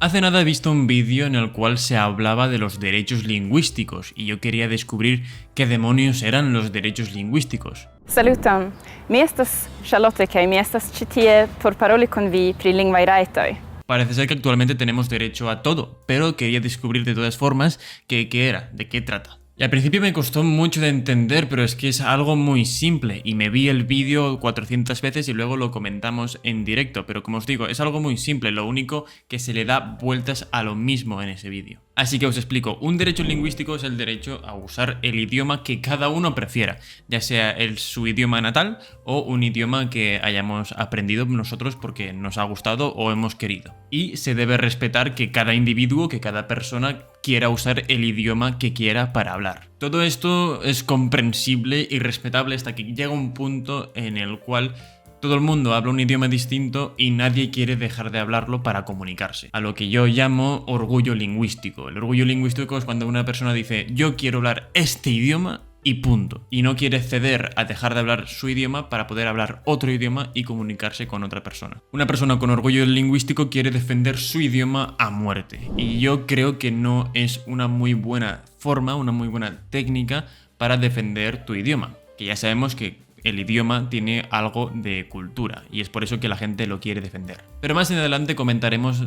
Hace nada he visto un vídeo en el cual se hablaba de los derechos lingüísticos y yo quería descubrir qué demonios eran los derechos lingüísticos. Saluton, mi estas Charlotte kaj mi estas ĉi tie por paroli kun vi pri lingvaj rajtoj. Parece ser que actualmente tenemos derecho a todo, pero quería descubrir de todas formas qué era, de qué trata. Y al principio me costó mucho de entender, pero es que es algo muy simple y me vi el vídeo 400 veces y luego lo comentamos en directo, pero como os digo, es algo muy simple, lo único que se le da vueltas a lo mismo en ese vídeo. Así que os explico, un derecho lingüístico es el derecho a usar el idioma que cada uno prefiera, ya sea su idioma natal o un idioma que hayamos aprendido nosotros porque nos ha gustado o hemos querido. Y se debe respetar que cada individuo, que cada persona quiera usar el idioma que quiera para hablar. Todo esto es comprensible y respetable hasta que llega un punto en el cual todo el mundo habla un idioma distinto y nadie quiere dejar de hablarlo para comunicarse. A lo que yo llamo orgullo lingüístico. El orgullo lingüístico es cuando una persona dice yo quiero hablar este idioma y punto. Y no quiere ceder a dejar de hablar su idioma para poder hablar otro idioma y comunicarse con otra persona. Una persona con orgullo lingüístico quiere defender su idioma a muerte. Y yo creo que no es una muy buena forma, una muy buena técnica para defender tu idioma. Que ya sabemos que el idioma tiene algo de cultura y es por eso que la gente lo quiere defender. Pero más en adelante comentaremos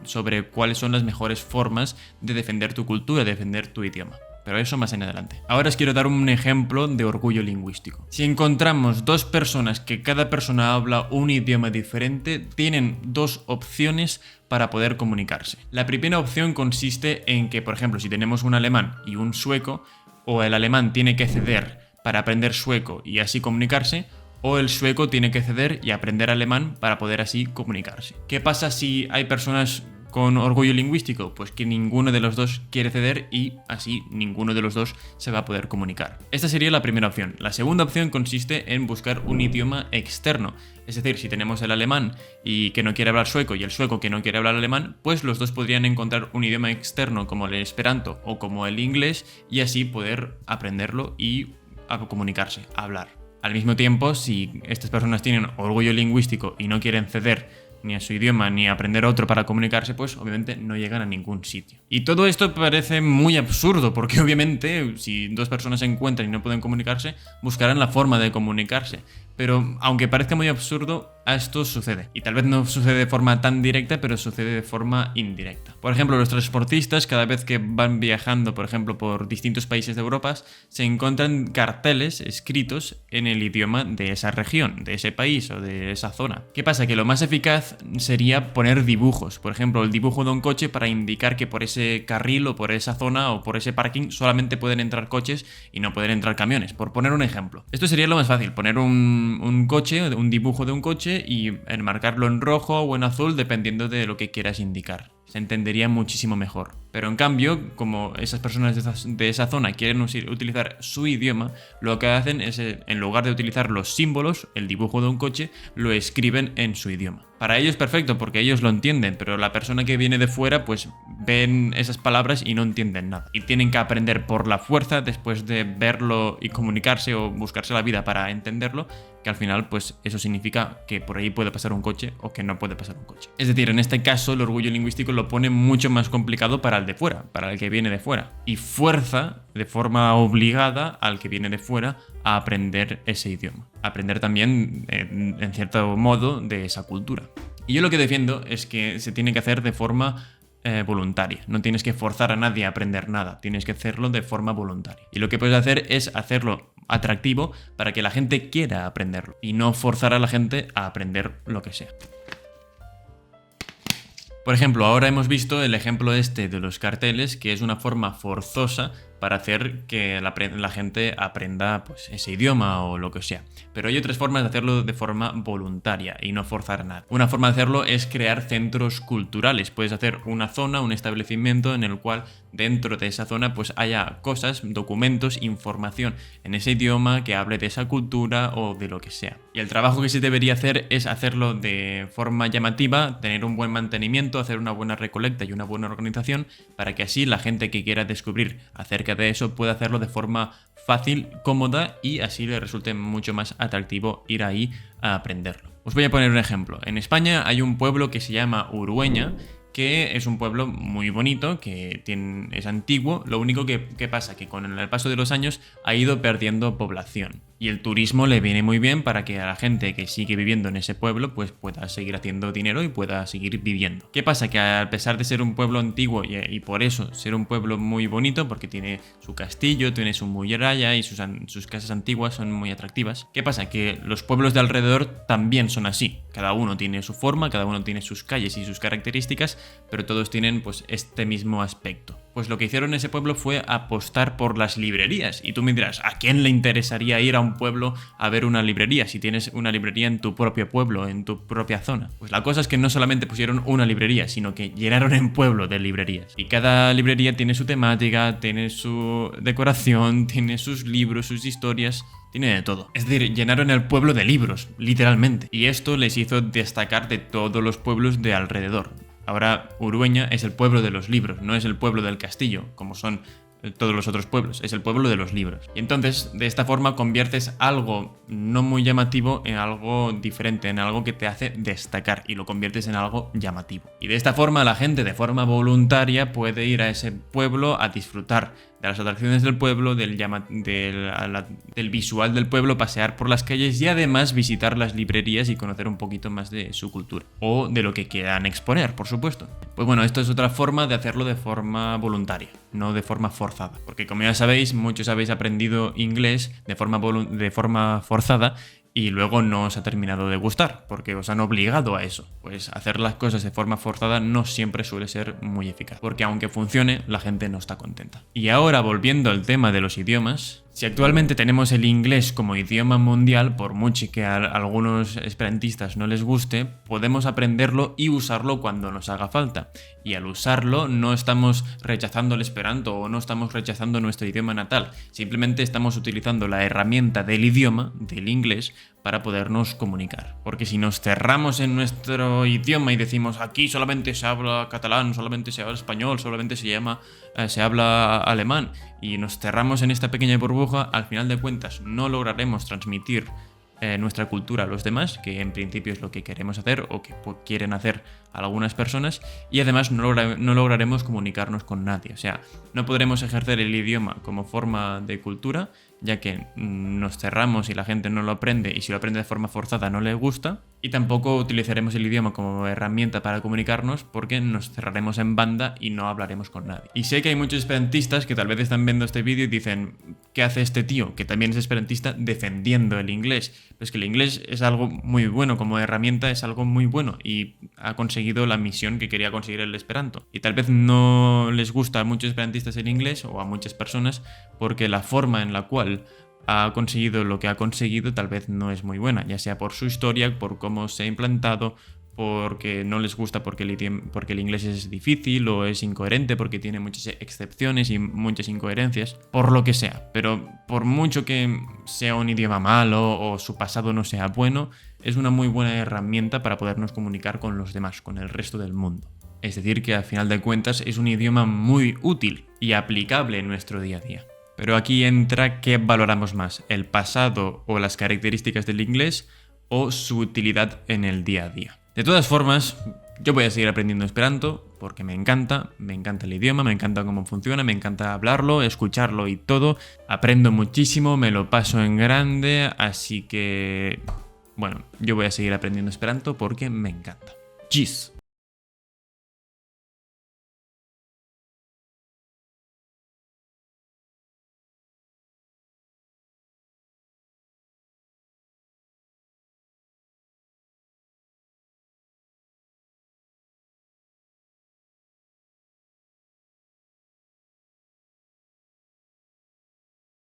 sobre cuáles son las mejores formas de defender tu cultura, de defender tu idioma. Pero eso más en adelante. Ahora os quiero dar un ejemplo de orgullo lingüístico. Si encontramos dos personas que cada persona habla un idioma diferente, tienen dos opciones para poder comunicarse. La primera opción consiste en que, por ejemplo, si tenemos un alemán y un sueco, o el alemán tiene que ceder para aprender sueco y así comunicarse, o el sueco tiene que ceder y aprender alemán para poder así comunicarse. ¿Qué pasa si hay personas con orgullo lingüístico? Pues que ninguno de los dos quiere ceder y así ninguno de los dos se va a poder comunicar. Esta sería la primera opción. La segunda opción consiste en buscar un idioma externo. Es decir, si tenemos el alemán y que no quiere hablar sueco y el sueco que no quiere hablar alemán, pues los dos podrían encontrar un idioma externo como el esperanto o como el inglés y así poder aprenderlo y a comunicarse, a hablar. Al mismo tiempo, si estas personas tienen orgullo lingüístico y no quieren ceder ni a su idioma ni a aprender otro para comunicarse, pues obviamente no llegan a ningún sitio. Y todo esto parece muy absurdo, porque obviamente si dos personas se encuentran y no pueden comunicarse, buscarán la forma de comunicarse. Pero aunque parezca muy absurdo, esto sucede. Y tal vez no sucede de forma tan directa, pero sucede de forma indirecta. Por ejemplo, los transportistas, cada vez que van viajando, por ejemplo, por distintos países de Europa, se encuentran carteles escritos en el idioma de esa región, de ese país o de esa zona. ¿Qué pasa? Que lo más eficaz sería poner dibujos. Por ejemplo, el dibujo de un coche para indicar que por ese carril o por esa zona o por ese parking solamente pueden entrar coches y no pueden entrar camiones, por poner un ejemplo. Esto sería lo más fácil, poner un coche, un dibujo de un coche y enmarcarlo en rojo o en azul dependiendo de lo que quieras indicar. Se entendería muchísimo mejor. Pero en cambio, como esas personas de esa zona quieren utilizar su idioma, lo que hacen es, en lugar de utilizar los símbolos, el dibujo de un coche, lo escriben en su idioma. Para ellos es perfecto porque ellos lo entienden, pero la persona que viene de fuera pues ven esas palabras y no entienden nada. Y tienen que aprender por la fuerza después de verlo y comunicarse o buscarse la vida para entenderlo, que al final pues eso significa que por ahí puede pasar un coche o que no puede pasar un coche. Es decir, en este caso el orgullo lingüístico lo pone mucho más complicado para el de fuera, para el que viene de fuera. Y fuerza de forma obligada al que viene de fuera a aprender ese idioma. Aprender también, en cierto modo, de esa cultura. Y yo lo que defiendo es que se tiene que hacer de forma voluntaria. No tienes que forzar a nadie a aprender nada, tienes que hacerlo de forma voluntaria. Y lo que puedes hacer es hacerlo atractivo para que la gente quiera aprenderlo y no forzar a la gente a aprender lo que sea. Por ejemplo, ahora hemos visto el ejemplo este de los carteles, que es una forma forzosa para hacer que la gente aprenda pues, ese idioma o lo que sea. Pero hay otras formas de hacerlo de forma voluntaria y no forzar a nada. Una forma de hacerlo es crear centros culturales. Puedes hacer una zona, un establecimiento en el cual dentro de esa zona pues haya cosas, documentos, información en ese idioma que hable de esa cultura o de lo que sea. Y el trabajo que se debería hacer es hacerlo de forma llamativa, tener un buen mantenimiento, hacer una buena recolecta y una buena organización para que así la gente que quiera descubrir acerca de eso pueda hacerlo de forma fácil, cómoda y así le resulte mucho más atractivo ir ahí a aprenderlo. Os voy a poner un ejemplo. En España hay un pueblo que se llama Urueña que es un pueblo muy bonito, que es antiguo. Lo único que pasa que con el paso de los años ha ido perdiendo población. Y el turismo le viene muy bien para que a la gente que sigue viviendo en ese pueblo pues pueda seguir haciendo dinero y pueda seguir viviendo. ¿Qué pasa? Que a pesar de ser un pueblo antiguo y por eso ser un pueblo muy bonito, porque tiene su castillo, tiene su muralla y sus casas antiguas son muy atractivas. ¿Qué pasa? Que los pueblos de alrededor también son así. Cada uno tiene su forma, cada uno tiene sus calles y sus características, pero todos tienen pues este mismo aspecto. Pues lo que hicieron en ese pueblo fue apostar por las librerías. Y tú me dirás, ¿a quién le interesaría ir a un pueblo a ver una librería si tienes una librería en tu propio pueblo, en tu propia zona? Pues la cosa es que no solamente pusieron una librería, sino que llenaron el pueblo de librerías. Y cada librería tiene su temática, tiene su decoración, tiene sus libros, sus historias. Tiene de todo. Es decir, llenaron el pueblo de libros, literalmente. Y esto les hizo destacar de todos los pueblos de alrededor. Ahora Urueña es el pueblo de los libros, no es el pueblo del castillo, como son todos los otros pueblos, es el pueblo de los libros. Y entonces, de esta forma, conviertes algo no muy llamativo en algo diferente, en algo que te hace destacar y lo conviertes en algo llamativo. Y de esta forma, la gente de forma voluntaria puede ir a ese pueblo a disfrutar de las atracciones del pueblo, del visual del pueblo, pasear por las calles y además visitar las librerías y conocer un poquito más de su cultura. O de lo que quieran exponer, por supuesto. Pues bueno, esto es otra forma de hacerlo de forma voluntaria, no de forma forzada. Porque como ya sabéis, muchos habéis aprendido inglés de forma forzada y luego no os ha terminado de gustar, porque os han obligado a eso. Pues hacer las cosas de forma forzada no siempre suele ser muy eficaz, porque aunque funcione, la gente no está contenta. Y ahora, volviendo al tema de los idiomas, si actualmente tenemos el inglés como idioma mundial, por mucho que a algunos esperantistas no les guste, podemos aprenderlo y usarlo cuando nos haga falta. Y al usarlo no estamos rechazando el esperanto o no estamos rechazando nuestro idioma natal, simplemente estamos utilizando la herramienta del idioma, del inglés, para podernos comunicar. Porque si nos cerramos en nuestro idioma y decimos aquí solamente se habla catalán, solamente se habla español, solamente se habla alemán, y nos cerramos en esta pequeña burbuja, al final de cuentas no lograremos transmitir nuestra cultura a los demás, que en principio es lo que queremos hacer o que quieren hacer algunas personas, y además no lograremos comunicarnos con nadie. O sea, no podremos ejercer el idioma como forma de cultura, ya que nos cerramos y la gente no lo aprende, y si lo aprende de forma forzada no le gusta, y tampoco utilizaremos el idioma como herramienta para comunicarnos porque nos cerraremos en banda y no hablaremos con nadie. Y sé que hay muchos esperantistas que tal vez están viendo este vídeo y dicen, ¿qué hace este tío, que también es esperantista, defendiendo el inglés? Pues que el inglés es algo muy bueno, como herramienta es algo muy bueno y ha conseguido la misión que quería conseguir el esperanto. Y tal vez no les gusta a muchos esperantistas el inglés o a muchas personas porque la forma en la cual ha conseguido lo que ha conseguido tal vez no es muy buena, ya sea por su historia, por cómo se ha implantado, porque no les gusta porque el inglés es difícil o es incoherente porque tiene muchas excepciones y muchas incoherencias, por lo que sea. Pero por mucho que sea un idioma malo o su pasado no sea bueno, es una muy buena herramienta para podernos comunicar con los demás, con el resto del mundo. Es decir, que al final de cuentas es un idioma muy útil y aplicable en nuestro día a día. Pero aquí entra qué valoramos más, el pasado o las características del inglés o su utilidad en el día a día. De todas formas, yo voy a seguir aprendiendo esperanto porque me encanta el idioma, me encanta cómo funciona, me encanta hablarlo, escucharlo y todo. Aprendo muchísimo, me lo paso en grande, así que, bueno, yo voy a seguir aprendiendo esperanto porque me encanta. Tschüss.